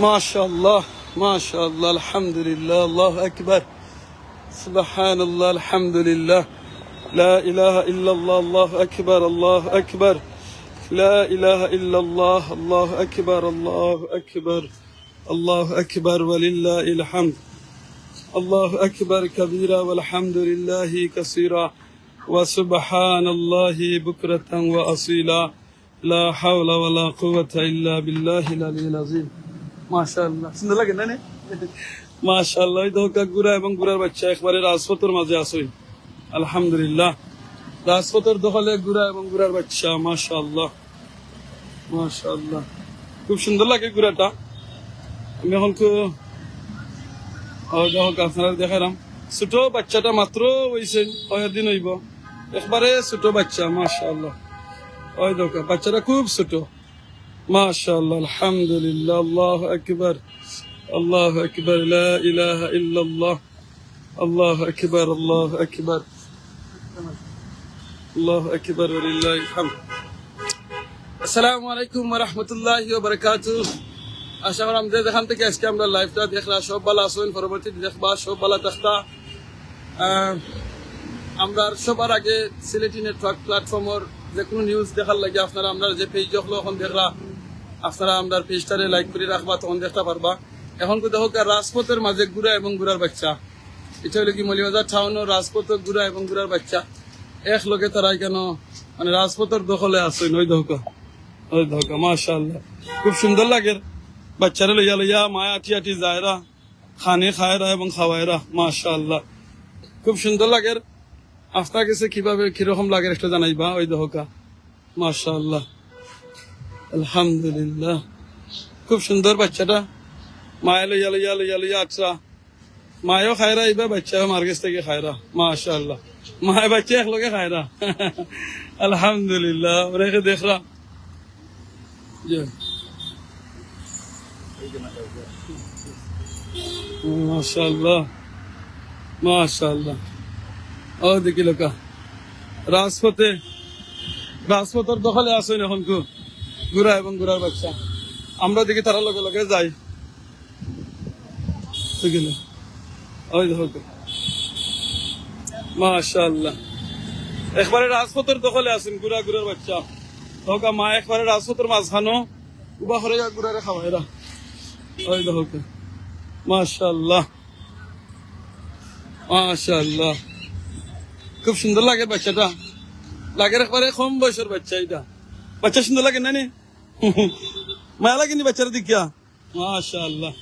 মাশাআল্লাহ মাশাআল্লাহ, আলহামদুলিল্লাহ, আল্লাহু আকবার, সুবহানাল্লাহ, আলহামদুলিল্লাহ, লা ইলাহা ইল্লাল্লাহ, আল্লাহু আকবার, আল্লাহু আকবার, লা ইলাহা ইল্লাল্লাহ, আল্লাহু আকবার, আল্লাহু আকবার, আল্লাহু আকবার, ওয়ালিল্লাহিল হামদ। আল্লাহু আকবার কাবীরা ওয়ালহামদুলিল্লাহি কাসীরা ওয়া সুবহানাল্লাহি বুকরাতান ওয়া আসীলা, লা হাওলা ওয়ালা কুওয়াতা ইল্লা বিল্লাহিল আলিয়্যিল আযীম। মাশাআল্লাহ, সুন্দর লাগে না? মাশাআল্লাহ, এই ধোকা গুড়া এবং গুড়ার বাচ্চা একবারে রাজপথের মাঝে আসই। আলহামদুলিল্লাহ, রাজপথের দখলে গুড়া এবং গুড়ার বাচ্চা। মাশাআল্লাহ মাশাআল্লাহ, খুব সুন্দর লাগে গুড়াটা। আমি এখন আপনারা দেখালাম ছোট বাচ্চাটা মাত্র হয়েছে, কয়েকদিন হইব, একবারে ছোট বাচ্চা। মাশাআল্লাহ, ওই ধোকা বাচ্চাটা খুব ছোট। মাশাআল্লাহ, আলহামদুলিল্লাহ, আল্লাহু আকবার, আল্লাহু আকবার, লা ইলাহা ইল্লাল্লাহ, আল্লাহু আকবার, আল্লাহু আকবার, আল্লাহু আকবার, ওয়ালিল্লাহিল হামদ। আসসালামু আলাইকুম ওয়া রাহমাতুল্লাহি ওয়া বারাকাতুহু। আশা করি আমাদের এখান থেকে আজকে আমরা লাইভটা দেখলা সব ভালো আছেন, পরবর্তীতে দেখবা সব ভালো থাকতা। আমরা সবার আগে সিলেটি নেটওয়ার্ক প্ল্যাটফর্মের যে কোনো নিউজ দেখার লাগে আপনারা আমরা যে পেজ হলো এখন দেখলা, আপনারা আমরা পেজটারে লাইক করে রাখবা, তখন দেখতে পারবা। এখন তো দেখো রাজপথের মাঝে গুড়া এবং গুড়ার বাচ্চা, এটা হলো কি মৌলভীবাজার টাউনের রাজপথের গুড়া এবং গুড়ার বাচ্চা এক লগে তারাই কেন মানে রাজপথের দখলে আছে। ওই ধোকা মাশাআল্লাহ, খুব সুন্দর লাগে। বাচ্চারা লইয়া লইয়া মায়া আটি আটি যায়রা, খানে খায়রা এবং খাওয়ায়রা। মাশাআল্লাহ, খুব সুন্দর লাগে। আপনার কাছে কিভাবে কিরকম লাগে একটা জানাইবা। ওই ধোকা মাশাআল্লাহ, আলহামদুলিল্লাহ, খুব সুন্দর বাচ্চাটা। মায়া লইয়া লইয়া লইয়া লইয়া আচ্ছা, মায়ও খায়রা এইবা, বাচ্চাও মার কাছ থেকে খায়রা। মাশাআল্লাহ, মায় বাচ্চা একলগে খায়রা। আলহামদুলিল্লাহ, ওরা দেখরা মাশাআল্লাহ মাশাআল্লাহ। ও দেখি লোকা রাজপথের দখলে আসেন এখন গুড়া এবং গুড়ার বাচ্চা। আমরা দেখি তারা লগে লগে যাই। ওই দেখো মাশাআল্লাহ, একবারে রাজপথের দখলে আছেন গুড়া গুড়ার বাচ্চা। হোকা মা একবারে রাজপথের মাঝখানো উবা করে গুড়ারে খাওয়াইরা। ওই দেখো মাশাআল্লাহ মাশাআল্লাহ, খুব সুন্দর লাগে বাচ্চাটা। লাগে একবারে কম বয়সের বাচ্চা। এটা বাচ্চা সুন্দর লাগে না? মায়া লাগেনি বাচ্চারা দেখিয়া? মাশাআল্লাহ,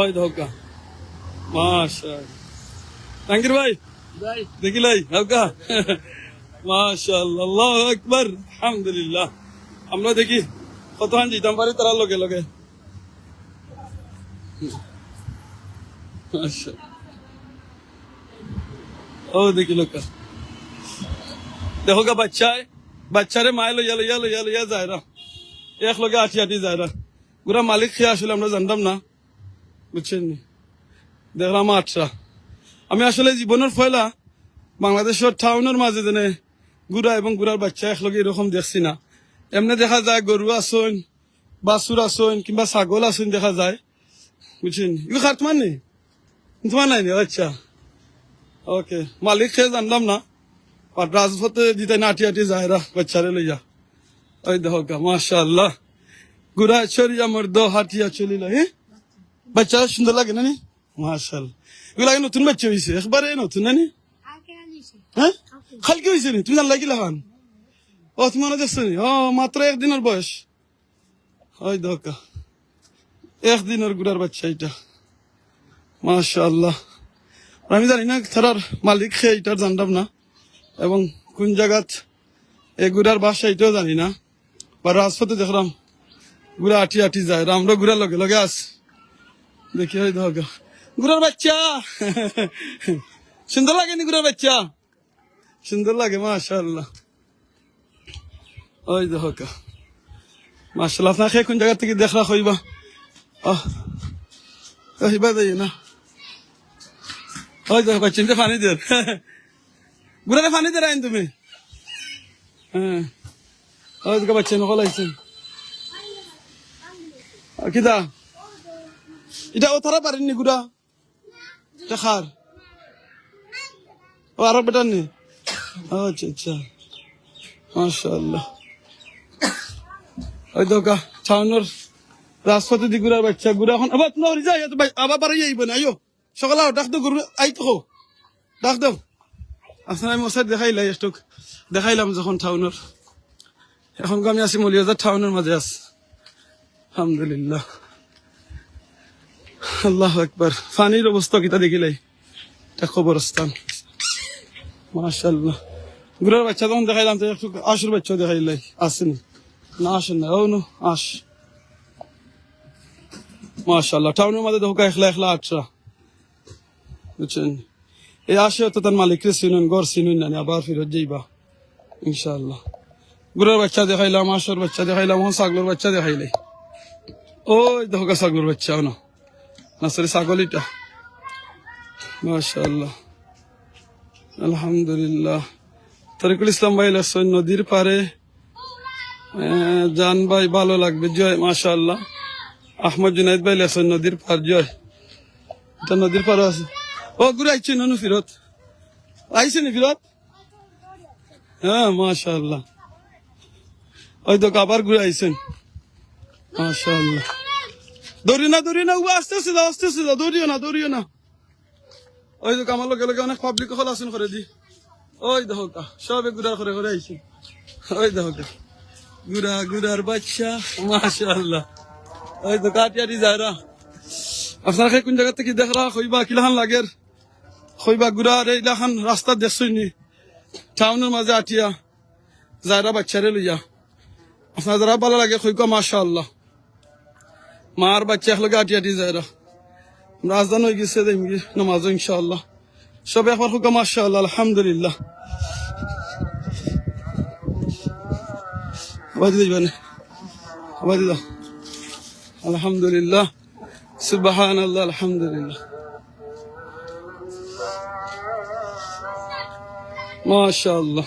ওই ধোকা মাশাআল্লাহ। জাহাঙ্গীর ভাই দেখিলাই হালকা। মাশাআল্লাহ, আল্লাহু আকবার, আলহামদুলিল্লাহ। আমরা দেখি কতক্ষণ যেতাম পারি তারা লগে লগে। ও দেখি লোকা দেখো গা বাচ্চারে মায় লইয়া লইয়া লইয়া লইয়া যায় রা, এক লগে আটি আটি যায় রা। গুড়া মালিক খেয়ে আসলে আমরা জানতাম না, বুঝছেন নি? দেখলাম আটটা। আমি আসলে জীবনের ফয়লা বাংলাদেশের টাউনের মাঝে যেনে গুড়া এবং গুড়ার বাচ্চা একলগে এরকম দেখছি না। এমনি দেখা যায় গরু আসন, বাছুর আসন, কিংবা ছাগল আসন দেখা যায়, বুঝছেন? ইউ খার তোমার নেই, তোমার নাই নি? আচ্ছা ওকে, মালিক খেয়ে জানলাম না। আর রাজপথে দিতে না আটি আটি যায় রা বাচ্চারে লইয়া। ওই দেখো মাশাআল্লাহ, গুড়া চরিয়া মর্দ হাটিয়া চলিল। হ্যাঁ, বাচ্চা সুন্দর লাগে না? মাশাআল্লাহ, এগুলা নতুন বাচ্চা হয়েছে, একবারে নতুন না? হ্যাঁ, খালকে হয়েছে নি? তুমি জান লাগিলা খান? ও তুমি মনে দেখছো নি? ও মাত্র একদিনের বয়স। ওই ধোকা একদিনের গুড়ার বাচ্চা এটা। মাশাআল্লাহ, আমি জানি না তার মালিক খেয়ে এটার জানতাম না, এবং কোন জায়গাত এই গুড়ার বাসা এটাও জানি না। বা রাজপথে দেখলাম গুড়া আটি আটি যায়, আমরা গুড়ার লগে লগে আস দেখি। ওই ধোকা গুড়ার বাচ্চা। সুন্দর লাগে নি গুড়ার বাচ্চা? সুন্দর লাগে মাশাআল্লাহ। ওই ধোকা মাশাআল্লাহ, আপনাকে কোন জায়গা থেকে দেখলা হইবা? হইবা যাই না? ওই দেখো বাচ্চা পানি দের, গুড়ারে পানি দের আইন তুমি। হ্যাঁ, ওই বাচ্চা নকল আইছেন। কিতা এটা ও তারা পারেননি গুড়া খার ও আরো বেটার নি আচ্ছা আচ্ছা মাশাআল্লাহ ওই তো টাউনের রাজপথে দি গুড়ার বাচ্চা গুড়া এখন আবার তোমার যাই আবার বাড়ি যাইব না আইও সকালে ডাক দো গুরু আই তো ডাক দাও আসলে আমি ওসাই দেখাইলাই একটু দেখাইলাম যখন টাউনের এখন আমি আছি মলিয়াজার টাউনের মাঝে আছি আলহামদুলিল্লাহ আল্লাহ আকবার পানির অবস্থা কিতা দেখিলাই এটা কবরস্থান মাশাআল্লাহ গুড়ার বাচ্চা তখন দেখাইলাম তো একটু আশুর বাচ্চা দেখাইলাই আসেনি না আসেন না ও নো আস মাশাআল্লাহ টাউনের মধ্যে দেখো একলা একলা আটরা বুঝছেন এই আসে তো তার মালিকরে চিনুন গড় চিনুন না আবার ফিরত যাইবা ইনশাআল্লাহ গুড়ার বাচ্চা দেখাইলাম আশুর বাচ্চা দেখাইলাম এখন ছাগলের বাচ্চা দেখাইলাই ওই দেখো ছাগলের বাচ্চা না নাসরে ছাগল এটা মাশাআল্লাহ আলহামদুলিল্লাহ তরিকুল ইসলাম ভাই লেসন নদীর পারে জান ভাই ভালো লাগবে জয় মাশাআল্লাহ আহমদ জুনাইদ ভাই লেসন নদীর পার জয় এটা নদীর পারে আছে ও ঘুরে আইছে ননু ফিরত আইছে নি ফিরত হ্যাঁ মাশাআল্লাহ ওই তো আবার ঘুরে আইছেন মাশাআল্লাহ দৌড়ি না ও আস্তে দৌড়িও না ওই তো আমার লোক অনেক পাবলিক হল আসেন করে দি ওই দেখো সবে গুড়া করে করে আইছে ওই দেখো গুড়ার বাচ্চা মাশাআল্লাহ ওই তো কাটিয়ারি যায়রা আপনার কোন জায়গা থেকে দেখরা কইবা কিলাহান লাগের কইবা গুড়ার এইলাখান রাস্তা দেখছইনি টাউনের মাঝে আটিয়া যায়রা বাচ্চারে লইয়া আপনার যারা ভালো লাগে কইবা মাশাআল্লাহ মার বাচ্চা একলগে আটিয়াটি যায়রা রাজধান হয়ে গেছে দেখি নামাজ ইনশাআল্লাহ সবে একবার হুকা মাশাআল্লাহ আলহামদুলিল্লাহ আলহামদুলিল্লাহ সুবহানাল্লাহ আলহামদুলিল্লাহ মাশাআল্লাহ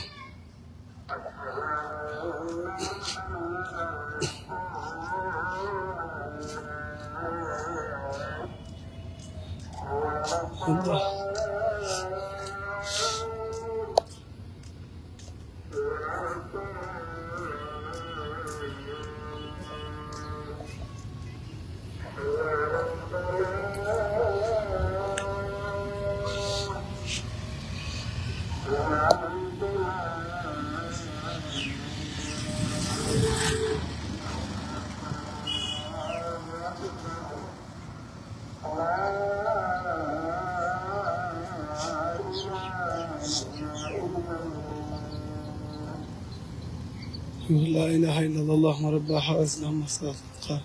لا إله إلا الله اللهم رب حائزنا مصطفى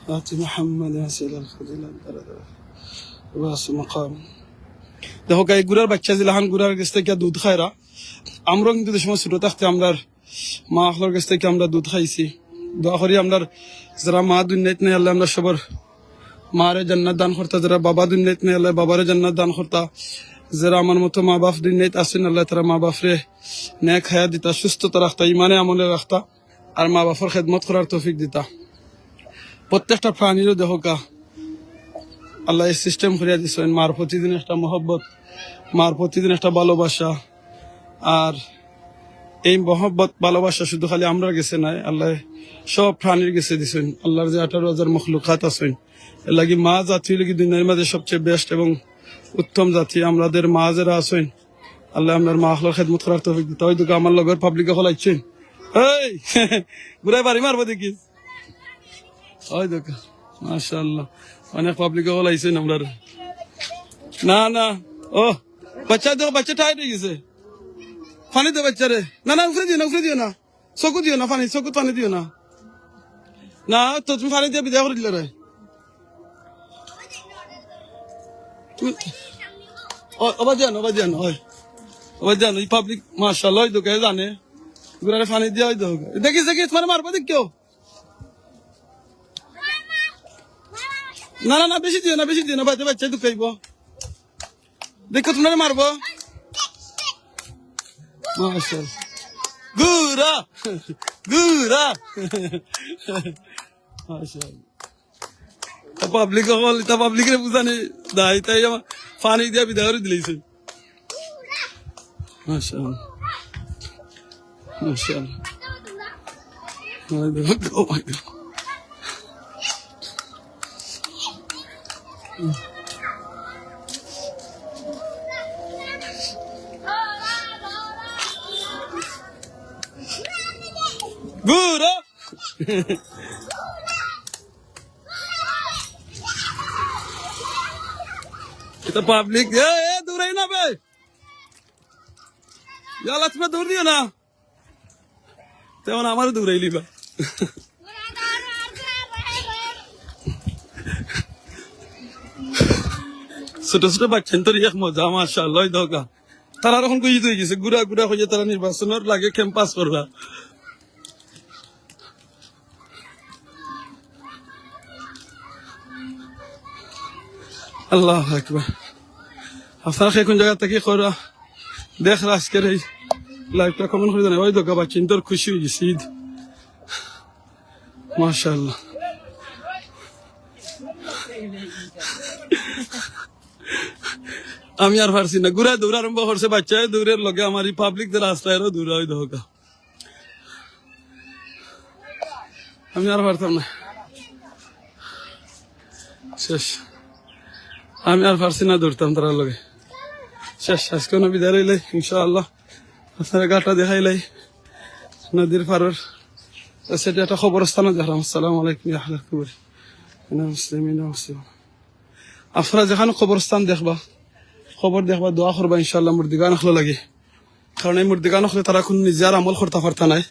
آت محمد وسيلة الفضيلة وباس مقام দেখো গাই গুড়ার বাচ্চা জিলাহান গুড়ার কাছ থেকে দুধ খায়রা আমরা কিন্তু সময় ছোট থাকতে আমরা মা আখলার কাছ থেকে আমরা দুধ খাইছি দোয়া করি আমরা যারা মা দুনিয়াত নেই আল্লাহ আমরা সবার মারে জান্নাত দান করতা যারা বাবা দুনিয়াত নেই আল্লাহ বাবারে জান্নাত দান করতা যারা আমার মতো মা বাপ দুনিয়াত আছেন আল্লাহ তারা মা বাপরে নেক হায়াত দিতা সুস্থতা রাখতা ইমানে আমলে রাখতা আর মা বাপর খেদমত করার তৌফিক দিতা প্রত্যেকটা প্রাণীরও দেখোকা আল্লাহ এই সিস্টেম করিয়া দিচ্ছেন মার প্রতিদিন একটা মহব্বত মার প্রতিদিন একটা ভালোবাসা আর এই মহব্বত ভালোবাসা শুধু খালি আমরা গেছে নাই আল্লাহ সব প্রাণীর গেছে দিচ্ছেন আল্লাহর যে 18,000 মখলুকাত আছেন এর লাগি মা জাতি লাগি দুনিয়ার মাঝে সবচেয়ে বেস্ট এবং উত্তম জাতি আমাদের মা যারা আছেন আল্লাহ আপনার মা আখলার খেদমত করার তৌফিক দিতে ওই দুটো আমার লগের পাবলিকে হলাইছেন এই ঘুরাই বাড়ি মারবো দেখিস ওই দুটো মাশাআল্লাহ অনেক পাবলিকে হলাইছেন আমরা না না ও বাচ্চা দেখো বাচ্চা টাইট হয়ে গেছে পানি দে বাচ্চারে না না উফরে দিও না চকু দিও না পানি চকুত পানি দিও না না তো তুমি পানি দিয়ে বিদায় করে দিলে রে অবাজান এই পাবলিক মাশাআল্লাহ ওই দোকানে জানে গুড়ারে পানি দিয়ে ওই দোক দেখিস মানে মারবো দেখ কেউ না না না বেশি দিও না বাচ্চা দুখাইব দেখো তোমার মারবো মাশাআল্লাহ গুড়া মাশাআল্লাহ পাবলিক হল তা পাবলিকের বুঝানি দায় তাই আমার পানি দিয়া বিদায় করে দিলেছে মাশাআল্লাহ মাশাআল্লাহ oh my god good huh? Kita public ya दूर ही ना बे या लत में दूर दियो ना तेवन हमारे दूर ही लिबा ছোট ছোট বাচ্চা তো এক মজা মাশাআল্লাহ দোকা তারা এখন কই হয়ে গেছে গুড়া গুড়া হয়ে তারা নির্বাচনের লাগে ক্যাম্পাস করবা আল্লাহ আকবার আপনারা কোন জায়গা থেকে করা দেখ আজকের এই লাইভটা কমেন্ট করে জানাই ওই দোকা বাচ্চা তোর খুশি হয়ে গেছে ঈদ মাশাআল্লাহ আমি আর পারছি না ঘুরে দৌড় আরম্ভ করছে বাচ্চা দৌড়ের লগে আমার পাবলিক রাস্তায় দৌড়া ওই দোকা আমি আর পারতাম না শেষ আমি আর পারছি না দৌড়তাম তার লগে শেষ আজকে বিদায় রইলে ইনশাআল্লাহ আপনারা গাটা দেখাইলাই নদীর পারের সেটা একটা খবরস্থানে দেখলাম আসসালামু আলাইকুম ইয়া আহলাল কুবর ইন্না মুসলিমিন ওয়া মুসলিমাত আপনারা যেখানে খবরস্থান দেখবা খবর দেখবা দোয়া করবা ইনশাআল্লাহ মুর্দিগান হলো লাগে কারণ এই মুর্দিগান হলে তারা কোন নিজের আমল করতে পারতা নাই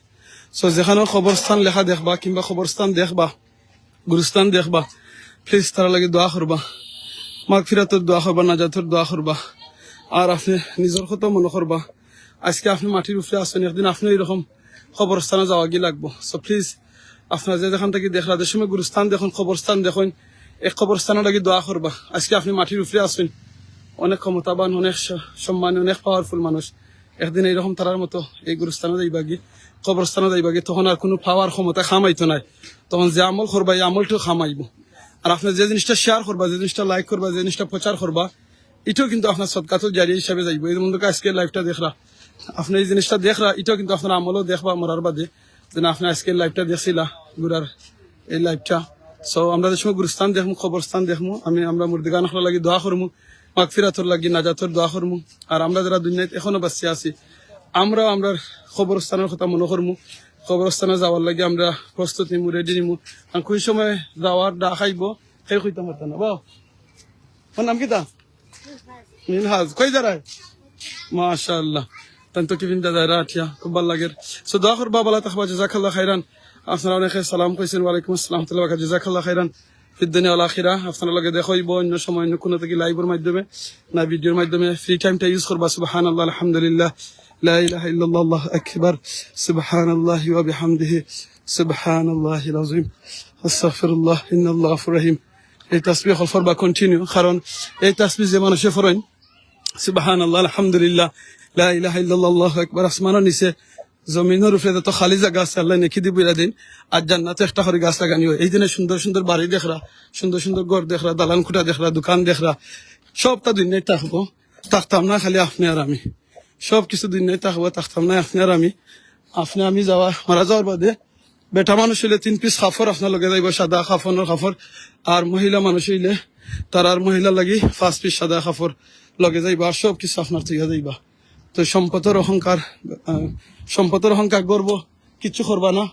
সো যেখানে খবরস্থান লেখা দেখবা কিংবা খবরস্থান দেখবা গুরুস্থান দেখবা প্লিজ তারা লাগে দোয়া করবা মাগফিরাতের দোয়া করবা নাজাতের দোয়া করবা আর আপনি নিজের কথা মনে করবা আজকে আপনি মাটির উপরে আসেন একদিন আপনি এরকম খবরস্থানে যাওয়া গিয়ে লাগবো সো প্লিজ আপনারা যে যেখান থেকে দেখলা যে সময় গুরুস্থান দেখুন খবরস্থান দেখুন এক খবরস্থানের লাগে দোয়া করবা আজকে আপনি মাটির উপরে আসেন অনেক ক্ষমতাবান অনেক সম্মানী অনেক পাওয়ারফুল মানুষ একদিন এইরকম তারার মতো এই গুরুস্থানে যাইবা গিয়ে কবরস্থানে যাইবা গিয়ে তখন আর কোনো পাওয়ার ক্ষমতা খামাইতো নাই তখন যে আমল করবা এই আমলটাও খামাইব আর আপনার যে জিনিসটা শেয়ার করবা যে জিনিসটা লাইক করবা যে জিনিসটা প্রচার করবা এটাও কিন্তু আপনার সদকাত জারি হিসাবে যাইব এই মধ্যে আজকে লাইভটা দেখরা আপনি এই জিনিসটা দেখরা এটাও কিন্তু আপনার আমলও দেখবা মরার বাদে যে আপনি আজকে লাইভটা দেখছিলা গুড়ার এই লাইভটা সো আমরা যে সময় গুরুস্থান দেখবো খবরস্থান দেখবো আমরা মুর্দিগান লাগি দোয়া করবো মাগফিরাতর লাগি নাজাতর দোয়া করবো আর আমরা যারা দুনিয়াতে এখনো বাঁচি আছি আমরাও আমরা খবরস্থানের কথা মনে করবো খবরস্থানে যাওয়ার লাগে আমরা প্রস্তুত নিমু রেডি নিমু আর কোন সময় যাওয়ার ডা খাইব সেই কইতাম পারতাম না বাও ওর নাম কি তা মিনহাজ কই দাঁড়ায় মাশাআল্লাহ তান্ত কি বিন্দা দাঁড়া আঠিয়া খুব ভালো লাগে সো দোয়া করবা বালা তাকবা জাযাকাল্লাহ খাইরান আপনারা অনেকে সালাম কইছেন ওয়া আলাইকুম আসসালাম ওয়া রাহমাতুল্লাহি জাযাকাল্লাহ খাইরান ফিদ দুনিয়া ওয়াল আখিরা আপনারা লগে দেখাইব অন্য সময় অন্য কোনো থেকে লাইভের মাধ্যমে না ভিডিওর মাধ্যমে ফ্রি টাইমটা ইউজ করবা সুবহানাল্লাহ আলহামদুলিল্লাহ لا إله إلا الله الله أكبر سبحان الله وبحمده سبحان الله العظيم استغفر الله إن الله غفور رحيم এই তাসবিহ খলফরবা কন্টিনিউ কারণ এই তাসবিহ যে মানুষে ফরেন সুবহানাল্লাহ আলহামদুলিল্লাহ লা ইলাহা ইল্লাল্লাহ আল্লাহু আকবার আসমানের নিচে জমিনের উপরে তো খালি জায়গা আছে আল্লাহ নেকি দি বুইরা দিন আর জান্নাতে একটা করে গাছ লাগানিও এই দিনে সুন্দর সুন্দর বাড়ি দেখরা সুন্দর সুন্দর ঘর দেখরা দালান খুঁটা দেখরা দোকান দেখরা সবটা দুনিয়ায় থাকবো থাকতাম না খালি আপনি আর আমি সব কিছু দুনিয়ায় থাকবো থাকতাম না আপনি আর আপনি আমি যাওয়া মারা যাওয়ার বাদে বেটা মানুষ হইলে 3 পিস কাপড় আপনার লগে যাইব সাদা কাফনের কাপড় আর মহিলা মানুষ হইলে তার আর মহিলা লাগি 5 পিস সাদা কাপড় লগে যাইবা আর সব কিছু আপনার থেকে যাইবা তো সম্পদের অহংকার গর্ব কিছু করবা না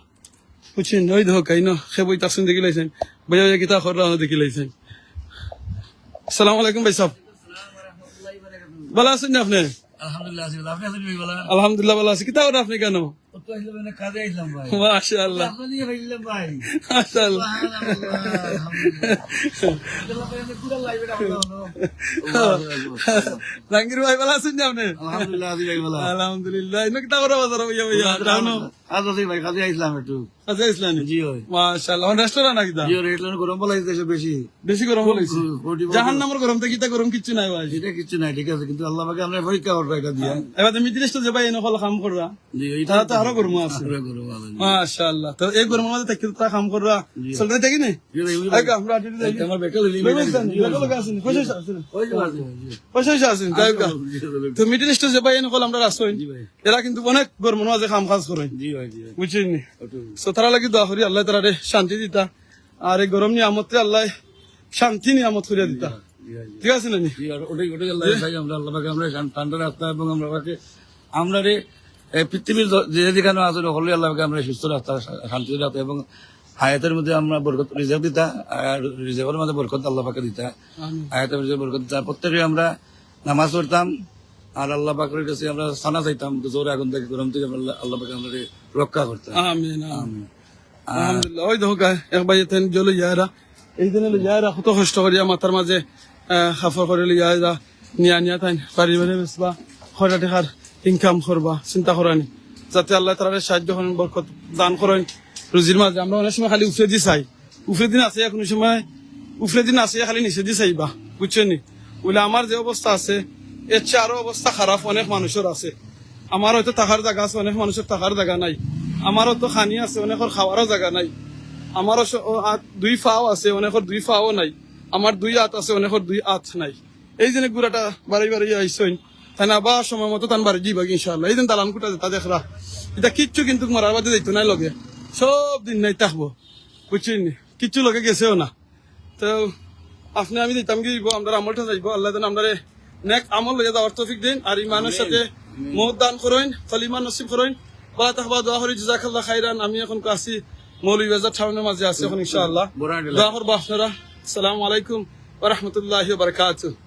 বুঝছেন ওই ধোকাই না সে বই তার দেখি লাইছেন ভাইয়া গীতা করলা দেখি লাইছেন আসসালামু আলাইকুম ভাই সাহেব ভালো আছেন না আপনি আলহামদুলিল্লাহ ভালো আছি কিতা আপনি কেন মাশাআল্লাহ জাহাঙ্গীর ভাই ভালো আছেন আপনি আলহামদুলিল্লাহ কিতা করা বাজার ভাইয়া ভাইয়া ভাই কাজে আইলাম একটু আচ্ছা ইসলামী জি হয় মাশাআল্লাহ রেস্টুরেন্ট নাকি দা জি রেটলান গরম বলাই দেশে বেশি বেশি গরম হইছে কোটি- জাহান্নামের গরম থেকে কিতা গরম কিচ্ছু নাই ভাই এটা কিছু নাই ঠিক আছে কিন্তু আল্লাহ পাকে আমরা পরীক্ষা করবো এটা দিয়া এবার তুমি মিডিল ইস্টে যে ভাই এনে হল কাম কররা জি এইটা তারা তো আরো গরম আছে আমরা গরম ভালো মাশাআল্লাহ তো এই গরমের মধ্যে থেকে তা কাম কররা চলতে থাকি না আগে আমরা আটি দেখি আমার বেকার লিলি তো মিডিল ইস্টে যে ভাই এনে হল আমরা রাসুন এরা কিন্তু অনেক গরমের মাঝে কাম কাজ করেন জি ভাই জি ভাই বুঝছিনি সো তারা লাগি দোয়া করি আল্লাহ তারা শান্তি দিতা আর এই গরম নিয়ামতে আল্লাহ শান্তি নিয়ামত করিয়া দিতা ঠিক আছে না নি? জি আর ওটাই ওটাই আল্লাহ চাই আমরা আল্লাহ পাকে আমরা ঠান্ডা রাস্তা এবং আমরা পাকে আমরা রে পৃথিবীর যে যেখানে আছে হলে আল্লাহ পাকে আমরা সুস্থ রাস্তা শান্তি রাস্তা এবং হায়াতের মধ্যে আমরা বরকত রিজার্ভ দিতা আর রিজার্ভের মধ্যে বরকত আল্লাহ পাকে দিতা হায়াতের মধ্যে বরকত দিতা প্রত্যেকে আমরা নামাজ পড়তাম আর আল্লাহ পাকের কাছে আমরা সানা চাইতাম জোরে আগুন থেকে গরম থেকে আল্লাহ পাকে আমরা রক্ষা করতাম আমিন আমিন আলহামদুলিল্লাহ ওই দেখো গায়ে এক ভাই এতেন জলে যায়রা এই দিনে যায়রা কত কষ্ট করিয়া মাথার মাঝে খাফর করে যায়রা নিয়া নিয়া তাই পারিবারে বেসবা খরা টেকার ইনকাম করবা চিন্তা করানি যাতে আল্লাহ তারা সাহায্য করেন বরকত দান করেন রুজির মাঝে আমরা অনেক সময় খালি উফরে দি চাই উফরে দিন আছে কোনো সময় উফরে দিন আছে খালি নিচে দি চাইবা বুঝছেনি বলে আমার যে অবস্থা আছে এর চেয়ে আরো অবস্থা খারাপ অনেক মানুষের আছে আমার হয়তো থাকার জায়গা আছে অনেক মানুষের থাকার জায়গা নাই আমারও তো খানি আছে অনেকের খাওয়ারও জায়গা নাই আমারও দুই ফাও আছে অনেকের দুই ফাও নাই আমার দুই হাত আছে অনেকের দুই হাত নাই এই জন্য গুড়াটা বাড়ি বাড়ি আইসইন তাই না বা সময় মতো তান বাড়ি যাইবা ইনশাআল্লাহ এই দিন দালান কুটা যেটা দেখরা এটা কিচ্ছু কিন্তু মরার বাদে যাইতো নাই লগে সব দিন নাই থাকবো বুঝছেন কিচ্ছু লগে গেছেও না তো আপনি আমি দিতাম কি আমরা আমলটা যাইবো আল্লাহ যেন আমরা নেক আমল লইয়া যাওয়ার তৌফিক দিন আর ইমানের সাথে মত দান করেন কলিমা নসিব করেন বা তাহবা দোয়া করি জাযাকাল্লাহ খাইরান আমি এখন কাছি মৌলভীবাজার টাউনের মাঝে আছি এখন ইনশাআল্লাহ দোয়া করবো আপনারা আসসালামু আলাইকুম ওয়া রাহমাতুল্লাহি ওয়া বারাকাতুহু